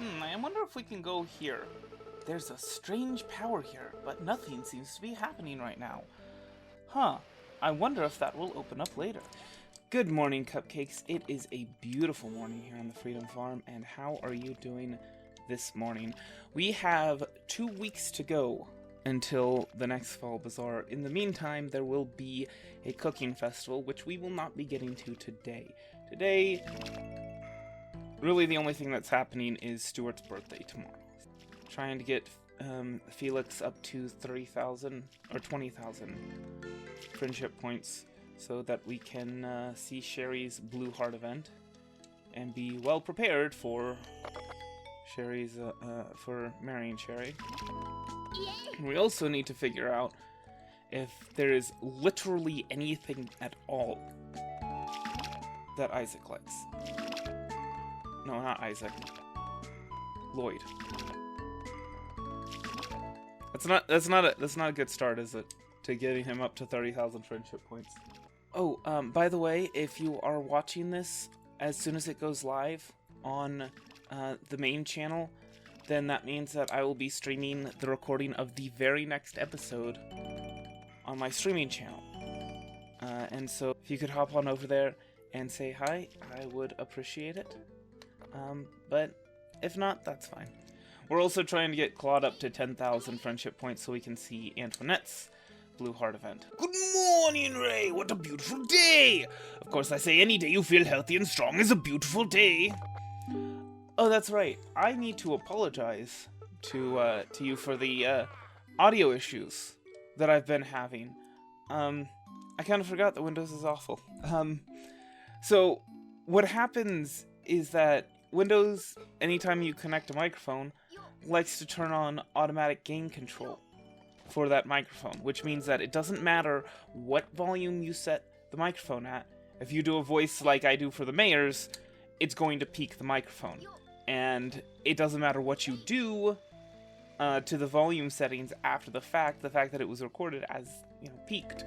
I wonder if we can go here. There's a strange power here, but nothing seems to be happening right now. Huh, I wonder if that will open up later. Good morning, Cupcakes. It is a beautiful morning here on the Freedom Farm, and how are you doing this morning? We have 2 weeks to go until the next Fall Bazaar. In the meantime, there will be a cooking festival, which we will not be getting to today. Today, really the only thing that's happening is Stuart's birthday tomorrow. Trying to get Felix up to 3,000 or 20,000 friendship points so that we can see Sherry's Blue Heart event and be well prepared for Sherry's for marrying Sherry. We also need to figure out if there is literally anything at all that Isaac likes. No, not Isaac. Lloyd. That's not a good start, is it? To getting him up to 30,000 friendship points. Oh, by the way, if you are watching this as soon as it goes live on the main channel, then that means that I will be streaming the recording of the very next episode on my streaming channel. And so if you could hop on over there and say hi, I would appreciate it. But if not, that's fine. We're also trying to get Claude up to 10,000 friendship points so we can see Antoinette's Blue Heart event. Good morning, Ray! What a beautiful day! Of course, I say any day you feel healthy and strong is a beautiful day. Oh, that's right. I need to apologize to you for the audio issues that I've been having. I kind of forgot that Windows is awful. So what happens is that Windows, anytime you connect a microphone, likes to turn on automatic gain control for that microphone, which means that it doesn't matter what volume you set the microphone at. If you do a voice like I do for the mayors, it's going to peak the microphone. And it doesn't matter what you do to the volume settings after the fact that it was recorded as, peaked.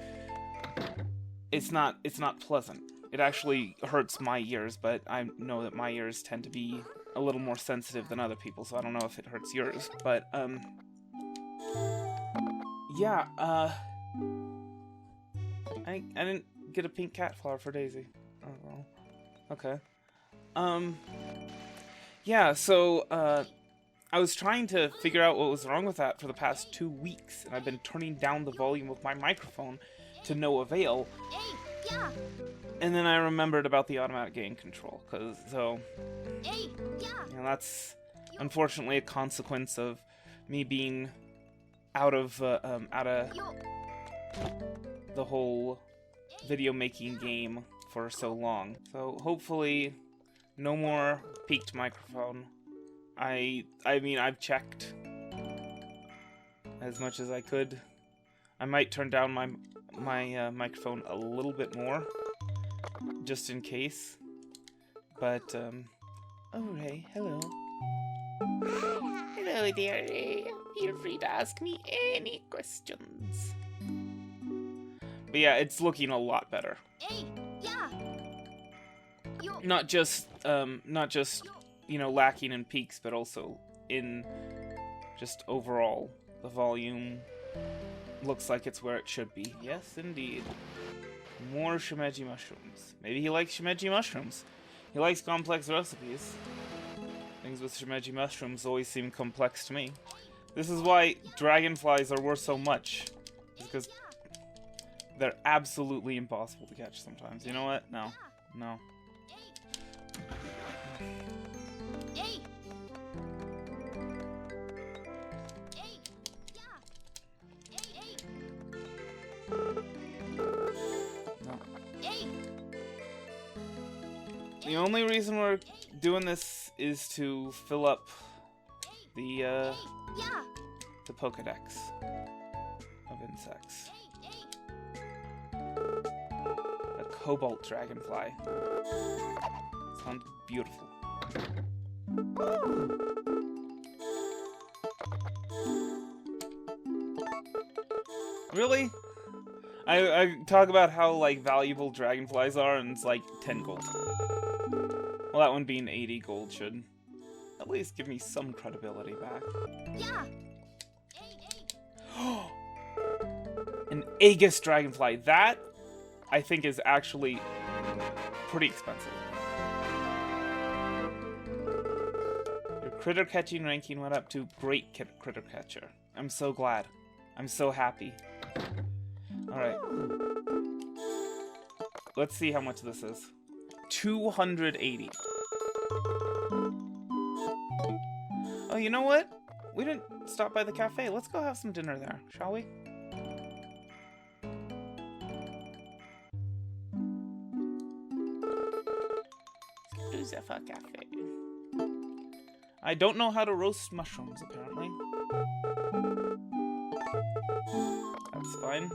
It's not pleasant. It actually hurts my ears, but I know that my ears tend to be a little more sensitive than other people, so I don't know if it hurts yours. But, yeah, I didn't get a pink cat flower for Daisy. Oh, well. Okay. Yeah, so, I was trying to figure out what was wrong with that for the past 2 weeks, and I've been turning down the volume of my microphone to no avail. And then I remembered about the automatic gain control, that's unfortunately a consequence of me being out of the whole video making game for so long. So hopefully no more peaked microphone. I mean, I've checked as much as I could. I might turn down my microphone a little bit more, just in case. But, oh, Ray, hello. Hello there, Ray. Feel free to ask me any questions. But yeah, it's looking a lot better. Not just, lacking in peaks, but also in just overall, the volume looks like it's where it should be. Yes, indeed. More shimeji mushrooms. Maybe he likes shimeji mushrooms. He likes complex recipes. Things with shimeji mushrooms always seem complex to me. This is why dragonflies are worth so much. Because they're absolutely impossible to catch sometimes. You know what? No. No. The only reason we're doing this is to fill up the Pokedex of insects. A cobalt dragonfly. Sounds beautiful. Really? I talk about how, like, valuable dragonflies are, and it's like 10 gold. Well, that one being 80 gold should At least give me some credibility back. Yeah. An Aegis dragonfly. That, I think, is actually pretty expensive. Your critter catching ranking went up to great critter catcher. I'm so glad. I'm so happy. Alright. Let's see how much this is. 280. Oh, you know what? We didn't stop by the cafe. Let's go have some dinner there, shall we? Lucifer Cafe. I don't know how to roast mushrooms, apparently. That's fine.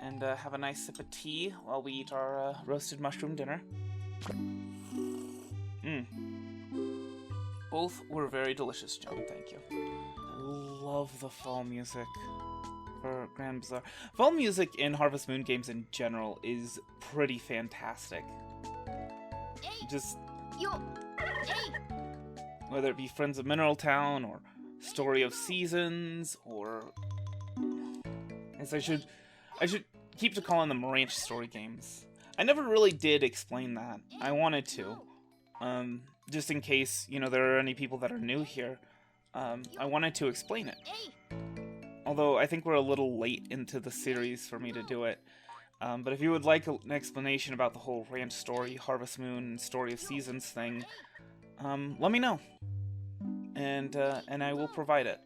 And have a nice sip of tea while we eat our roasted mushroom dinner. Both were very delicious, John. Thank you. I love the fall music for Grand Bazaar. Fall music in Harvest Moon games in general is pretty fantastic. Just whether it be Friends of Mineral Town or Story of Seasons or I should keep to calling them ranch story games. I never really did explain that. I wanted to. Just in case, you know, there are any people that are new here, I wanted to explain it. Although I think we're a little late into the series for me to do it. But if you would like an explanation about the whole ranch story, Harvest Moon, and Story of Seasons thing, let me know. And I will provide it.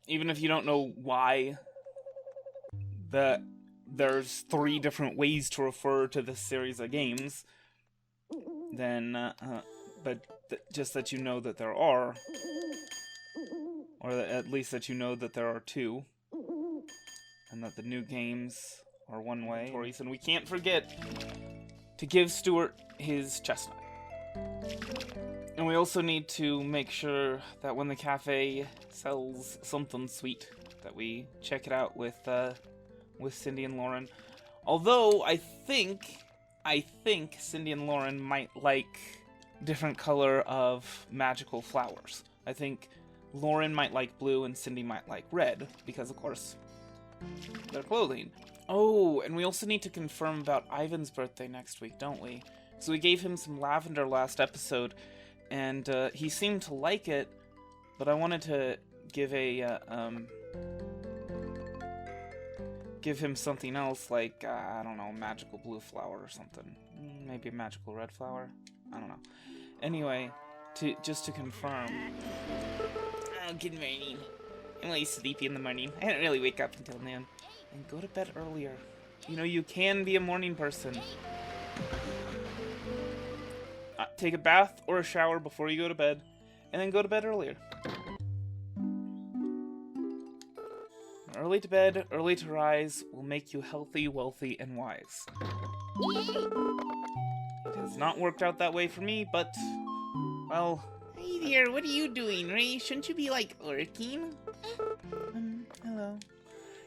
Even if you don't know why there's 3 different ways to refer to this series of games, then, just that you know that there are, or at least that you know that there are 2, and that the new games are one way. And we can't forget to give Stuart his chestnut. And we also need to make sure that when the cafe sells something sweet, that we check it out with Cindy and Lauren. Although I think Cindy and Lauren might like different color of magical flowers. I think Lauren might like blue and Cindy might like red, because of course their clothing. Oh, and we also need to confirm about Ivan's birthday next week, don't we? So we gave him some lavender last episode, and he seemed to like it, but I wanted to give him something else, like, I don't know, magical blue flower or something. Maybe a magical red flower? I don't know. Anyway, just to confirm. Oh, good morning. I'm really sleepy in the morning. I didn't really wake up until noon. And go to bed earlier. You know, you can be a morning person. Take a bath or a shower before you go to bed, and then go to bed earlier. Early to bed, early to rise will make you healthy, wealthy, and wise. It has not worked out that way for me, but, well... Hey there, what are you doing, Ray? Shouldn't you be, like, working? Hello.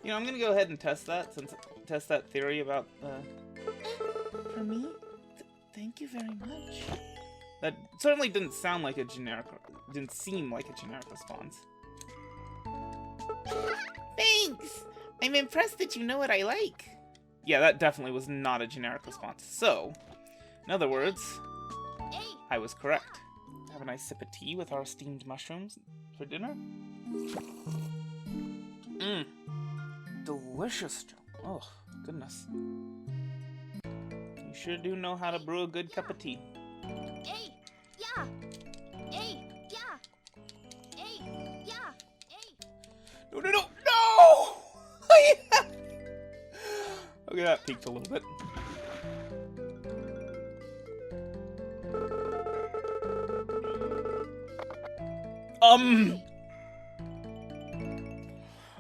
You know, I'm gonna go ahead and test that theory about, For me? Thank you very much. That certainly didn't seem like a generic response. Thanks! I'm impressed that you know what I like. Yeah, that definitely was not a generic response. So, in other words, I was correct. Have a nice sip of tea with our steamed mushrooms for dinner. Delicious, Joe. Oh, goodness. You sure do know how to brew a good cup of tea. No! Okay, that peaked a little bit.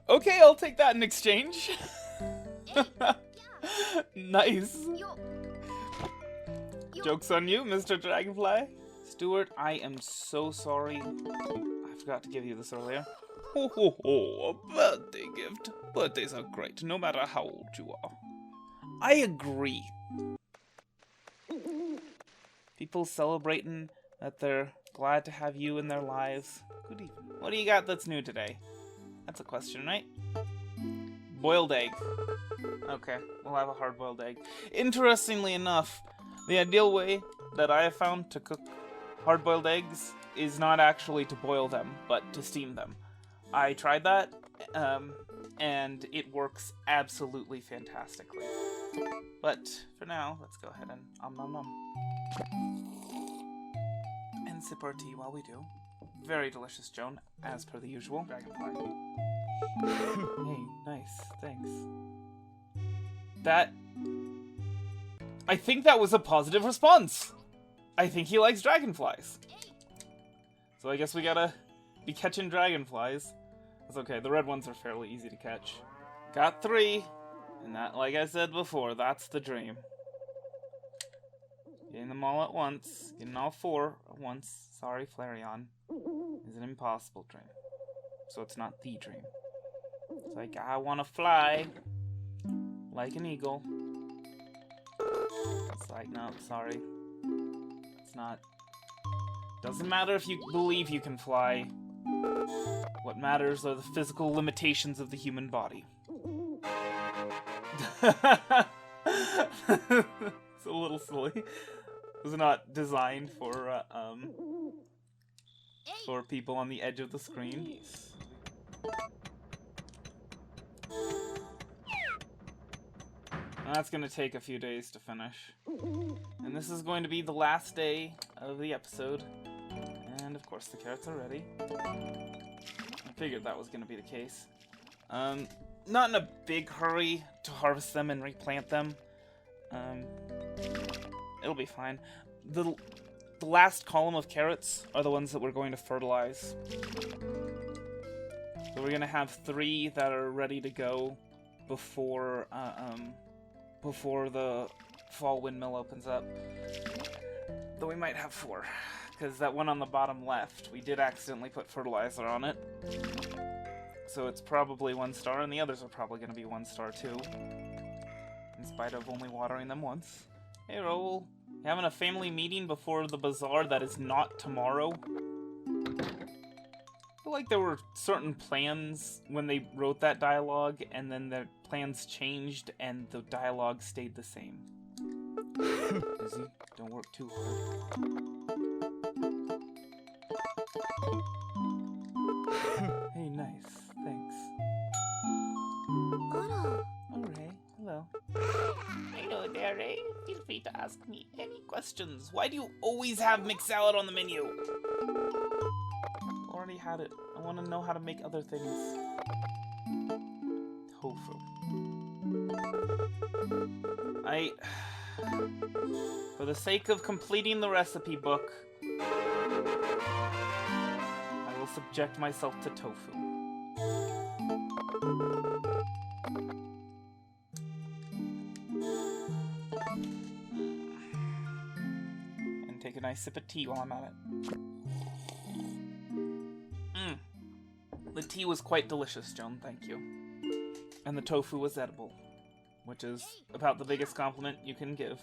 Okay, I'll take that in exchange. Nice. Joke's on you, Mr. Dragonfly. Stuart, I am so sorry. I forgot to give you this earlier. Ho ho ho, a birthday gift. Birthdays are great, no matter how old you are. I agree. People celebrating that they're glad to have you in their lives. Good evening. What do you got that's new today? That's a question, right? Boiled egg. Okay, we'll have a hard-boiled egg. Interestingly enough, the ideal way that I have found to cook hard-boiled eggs is not actually to boil them, but to steam them. I tried that, and it works absolutely fantastically. But for now, let's go ahead and nom nom. And sip our tea while we do. Very delicious, Joan, as per the usual. Dragonfly. Hey, nice, thanks. I think that was a positive response! I think he likes dragonflies. So I guess we gotta be catching dragonflies. That's okay, the red ones are fairly easy to catch. Got 3, and that, like I said before, that's the dream. Getting them all at once, getting all 4 at once, sorry Flareon, is an impossible dream. So it's not the dream. It's like, I wanna fly like an eagle. It's like, no, sorry. It's not. Doesn't matter if you believe you can fly. What matters are the physical limitations of the human body. It's a little silly. It was not designed for people on the edge of the screen. That's gonna take a few days to finish. And this is going to be the last day of the episode. And of course the carrots are ready. I figured that was gonna be the case. Not in a big hurry to harvest them and replant them. It'll be fine. The last column of carrots are the ones that we're going to fertilize. So we're gonna have 3 that are ready to go before the fall windmill opens up. Though we might have 4, because that one on the bottom left, we did accidentally put fertilizer on it. So it's probably 1 star, and the others are probably going to be 1 star too. In spite of only watering them once. Hey Raoul, you having a family meeting before the bazaar that is not tomorrow? I feel like there were certain plans when they wrote that dialogue, and then the plans changed and the dialogue stayed the same. Busy, don't work too hard. Hey, nice, thanks. Oh, Ray, hello. Hello there, Ray. Feel free to ask me any questions. Why do you always have mixed salad on the menu? Already had it. I want to know how to make other things. Tofu. For the sake of completing the recipe book, I will subject myself to tofu. And take a nice sip of tea while I'm at it. The tea was quite delicious, Joan, thank you. And the tofu was edible, which is about the biggest compliment you can give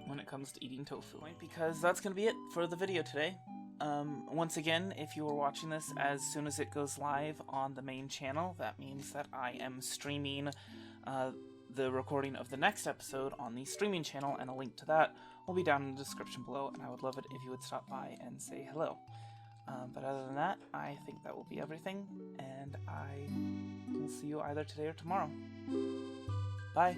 when it comes to eating tofu. Because that's going to be it for the video today. Once again, if you are watching this as soon as it goes live on the main channel, that means that I am streaming the recording of the next episode on the streaming channel, and a link to that will be down in the description below, and I would love it if you would stop by and say hello. But other than that, I think that will be everything, and I will see you either today or tomorrow. Bye!